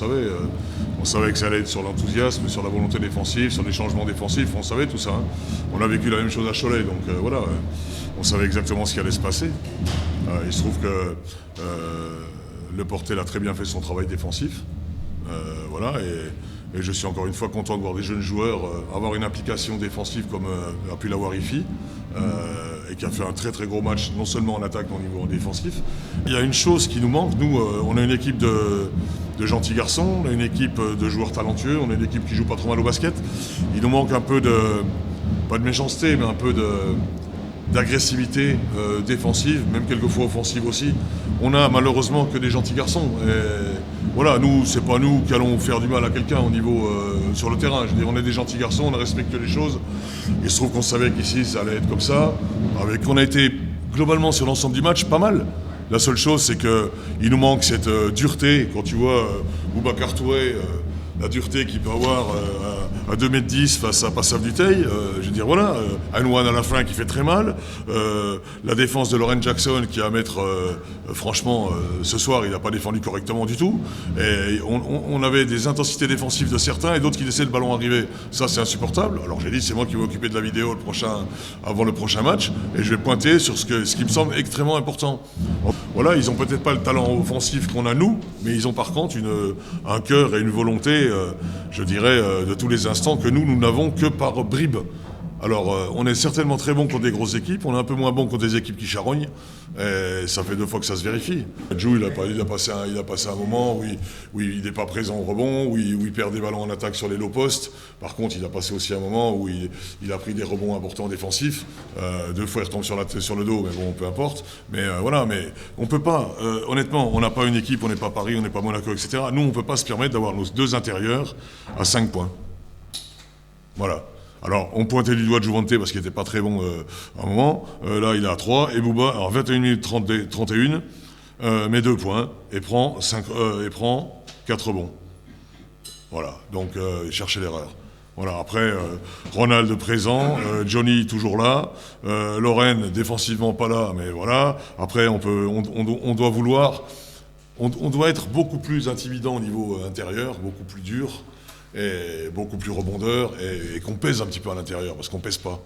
savait. On savait que ça allait être sur l'enthousiasme, sur la volonté défensive, sur les changements défensifs, on savait tout ça. Hein. On a vécu la même chose à Cholet, donc voilà, on savait exactement ce qui allait se passer. Il se trouve que Le Portel a très bien fait son travail défensif. Voilà, et je suis encore une fois content de voir des jeunes joueurs avoir une implication défensive comme a pu l'avoir IFI, et qui a fait un très très gros match, non seulement en attaque mais au niveau défensif. Il y a une chose qui nous manque, nous on a une équipe de gentils garçons, on a une équipe de joueurs talentueux, on a une équipe qui joue pas trop mal au basket. Il nous manque un peu pas de méchanceté, mais un peu d'agressivité défensive, même quelquefois offensive aussi. On a malheureusement que des gentils garçons. Et voilà, nous, c'est pas nous qui allons faire du mal à quelqu'un au niveau sur le terrain. Je veux dire, on est des gentils garçons, on respecte les choses. Il se trouve qu'on savait qu'ici, ça allait être comme ça. On a été globalement sur l'ensemble du match pas mal. La seule chose, c'est qu'il nous manque cette dureté. Quand tu vois Boubacar Touré, la dureté qu'il peut avoir à 2,10 m face à Passaf Dutheil, je veux dire, voilà, Anouane à la fin qui fait très mal, la défense de Lauren Jackson qui a à mettre, franchement, ce soir, il n'a pas défendu correctement du tout, et on avait des intensités défensives de certains et d'autres qui laissaient le ballon arriver. Ça, c'est insupportable. Alors j'ai dit, c'est moi qui vais m'occuper de la vidéo avant le prochain match, et je vais pointer sur ce qui me semble extrêmement important. Voilà, ils n'ont peut-être pas le talent offensif qu'on a nous, mais ils ont par contre un cœur et une volonté, je dirais, de tous les instants que nous n'avons que par bribes. Alors, on est certainement très bon contre des grosses équipes, on est un peu moins bon contre des équipes qui charognent, et ça fait 2 fois que ça se vérifie. Jou, il a passé un moment où il n'est pas présent au rebond, où il perd des ballons en attaque sur les low postes. Par contre, il a passé aussi un moment où il a pris des rebonds importants défensifs. 2 fois, il retombe sur le dos, mais bon, peu importe. Mais voilà, mais on peut pas, honnêtement, on n'a pas une équipe, on n'est pas Paris, on n'est pas Monaco, etc. Nous, on ne peut pas se permettre d'avoir nos 2 intérieurs à 5 points. Voilà. Alors, on pointait du doigt de Jouvente parce qu'il n'était pas très bon à un moment. Là, il est à 3. Et Bouba, alors 21 minutes 31, met 2 points et prend 4 rebonds. Voilà, donc il cherchait l'erreur. Voilà, après, Ronald présent, Johnny toujours là, Lorraine défensivement pas là, mais voilà. Après, on doit vouloir... On doit être beaucoup plus intimidant au niveau intérieur, beaucoup plus dur, et beaucoup plus rebondeur, et qu'on pèse un petit peu à l'intérieur, parce qu'on pèse pas.